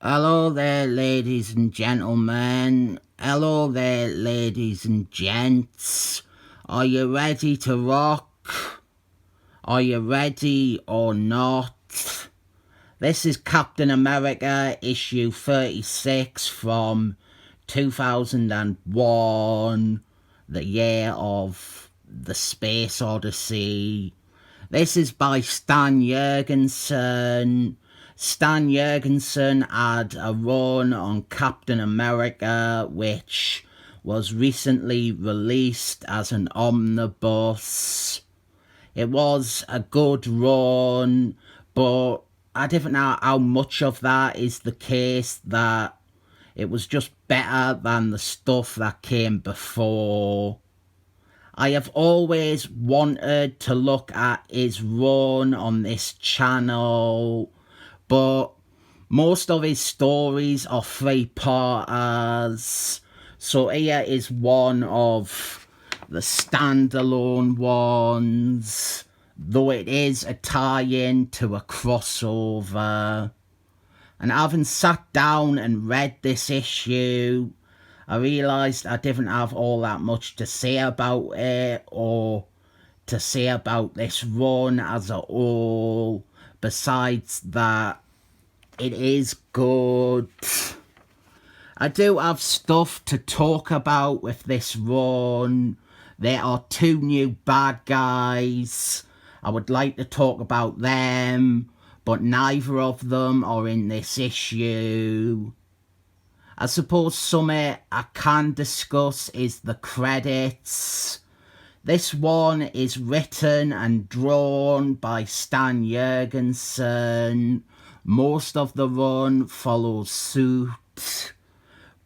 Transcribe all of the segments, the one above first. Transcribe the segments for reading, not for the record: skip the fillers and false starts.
Hello there, ladies and gentlemen. Hello there, ladies and gents. Are you ready to rock? Are you ready or not? This is Captain America issue 36 from 2001, the year of the Space Odyssey. This is by Stan Jurgensen. Stan Jurgensen had a run on Captain America, which was recently released as an omnibus. It was a good run, but I don't know how much of that is the case that it was just better than the stuff that came before. I have always wanted to look at his run on this channel, but most of his stories are three-parters. So here is one of the standalone ones, though it is a tie-in to a crossover. And having sat down and read this issue, I realised I didn't have all that much to say about it or to say about this run as a whole, besides that it is good. I do have stuff to talk about with this run. There are two new bad guys. I would like to talk about them, but neither of them are in this issue. I suppose something I can discuss is the credits. This one is written and drawn by Stan Jurgensen. Most of the run follows suit,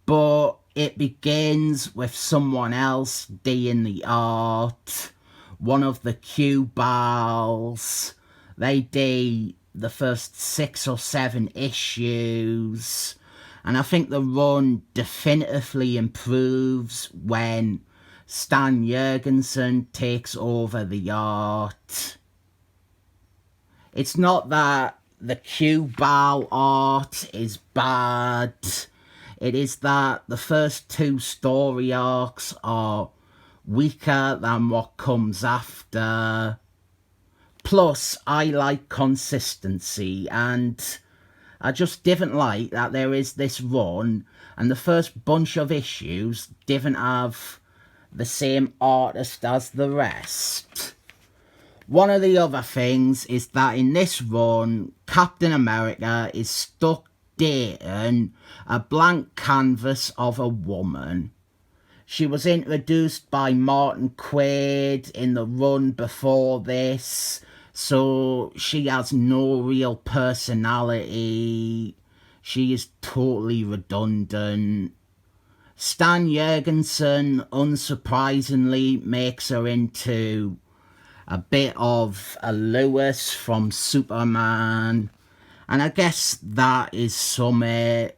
but it begins with someone else doing the art. One of the Q-Bals. They do the first 6 or 7 issues. And I think the run definitively improves when Stan Jurgensen takes over the art. It's not that the Q-Bal art is bad. It is that the first 2 story arcs are weaker than what comes after. Plus, I like consistency, and I just didn't like that there is this run and the first bunch of issues didn't have the same artist as the rest. One of the other things is that in this run, Captain America is stuck dating a blank canvas of a woman. She was introduced by Martin Quaid in the run before this, so she has no real personality. She is totally redundant. Stan Jurgensen, unsurprisingly, makes her into a bit of a Lewis from Superman. And I guess that is something.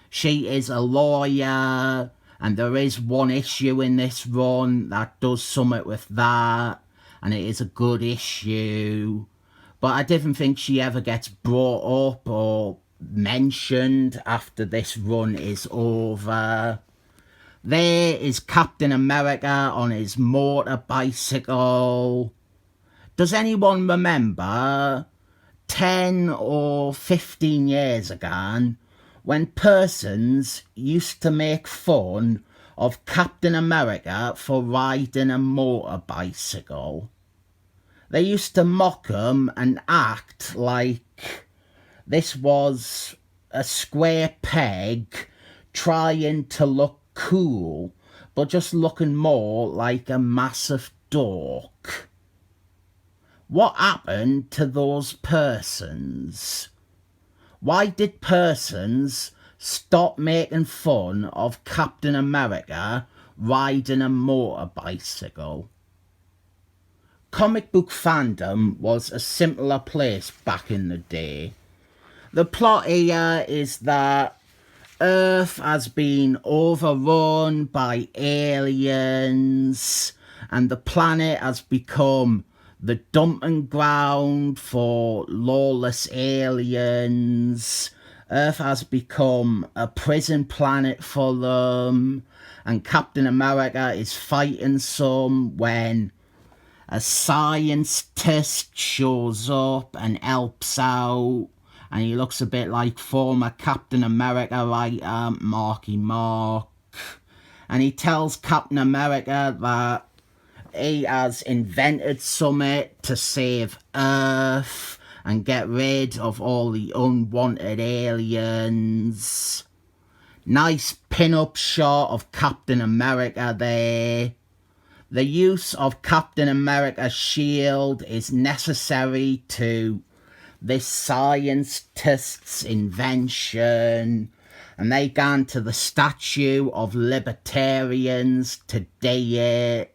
She is a lawyer, and there is one issue in this run that does something with that, and it is a good issue. But I didn't think she ever gets brought up or mentioned after this run is over. There is Captain America on his motor bicycle. Does anyone remember 10 or 15 years ago when persons used to make fun of Captain America for riding a motor bicycle? They used to mock him and act like this was a square peg trying to look cool, but just looking more like a massive dork. What happened to those persons? Why did persons stop making fun of Captain America riding a motor bicycle? Comic book fandom was a simpler place back in the day. The plot here is that Earth has been overrun by aliens, and the planet has become the dumping ground for lawless aliens, Earth has become a prison planet for them, and Captain America is fighting some when a scientist shows up and helps out, and he looks a bit like former Captain America writer Marky Mark, and he tells Captain America that he has invented something to save Earth and get rid of all the unwanted aliens. Nice pin-up shot of Captain America there. The use of Captain America's shield is necessary to this scientist's invention, and they gone to the Statue of Libertarians today,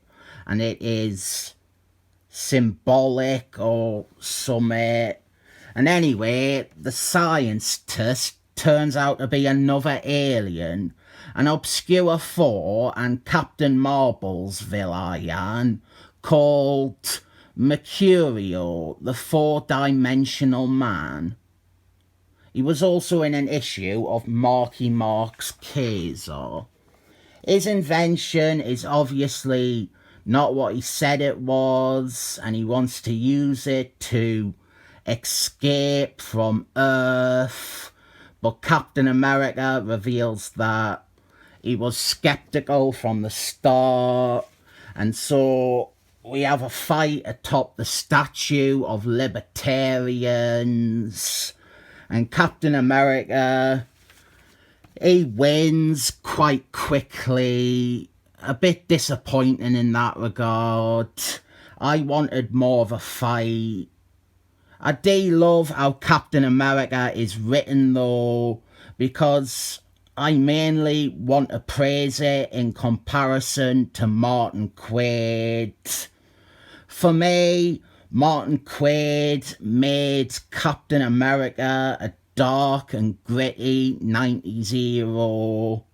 and it is symbolic or something. And anyway, the scientist turns out to be another alien, an obscure four and Captain Marvel's villain called Mercurio, the four-dimensional man. He was also in an issue of Marky Mark's Kaiser. His invention is obviously not what he said it was, and he wants to use it to escape from Earth. But Captain America reveals that he was skeptical from the start, and so we have a fight atop the Statue of Libertarians, and Captain America, he wins quite quickly. A bit disappointing in that regard. I wanted more of a fight. I do love how Captain America is written though, because I mainly want to praise it in comparison to Martin Quaid. For me, Martin Quaid made Captain America a dark and gritty 90s hero.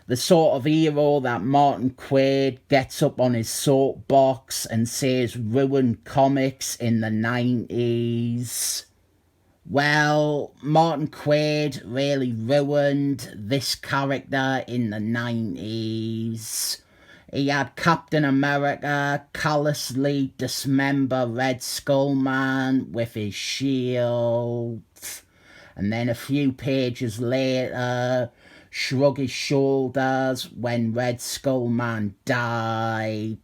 The sort of hero that Martin Quaid gets up on his soapbox and says ruined comics in the 90s. Well, Martin Quaid really ruined this character in the 90s. He had Captain America callously dismember Red Skull Man with his shield, and then a few pages later shrug his shoulders when Red Skull Man died.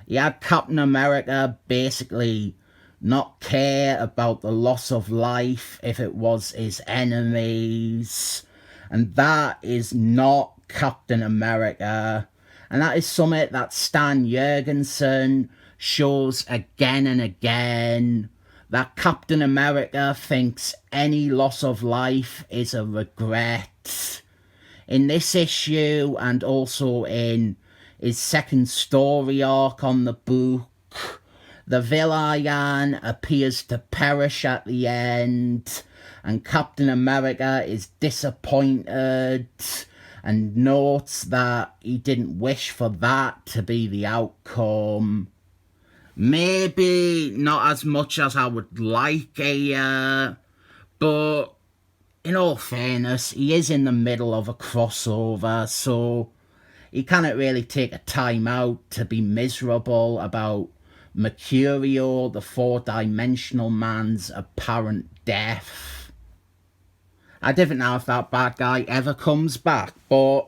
He had Captain America basically not care about the loss of life if it was his enemies. And that is not Captain America. And that is something that Jurgens shows again and again. That Captain America thinks any loss of life is a regret. In this issue, and also in his second story arc on the book, the villain appears to perish at the end, and Captain America is disappointed and notes that he didn't wish for that to be the outcome. Maybe not as much as I would like but in all fairness, he is in the middle of a crossover, so he cannot really take a time out to be miserable about Mercurio, the four-dimensional man's apparent death. I don't know if that bad guy ever comes back, but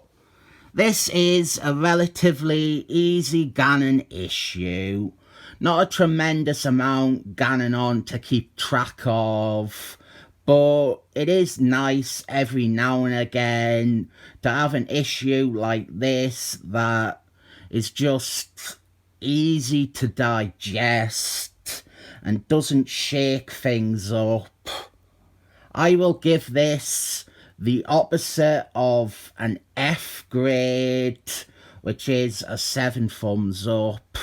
this is a relatively easy-going issue. Not a tremendous amount going on to keep track of, but it is nice every now and again to have an issue like this that is just easy to digest and doesn't shake things up. I will give this the opposite of an F grade, which is a 7 thumbs up.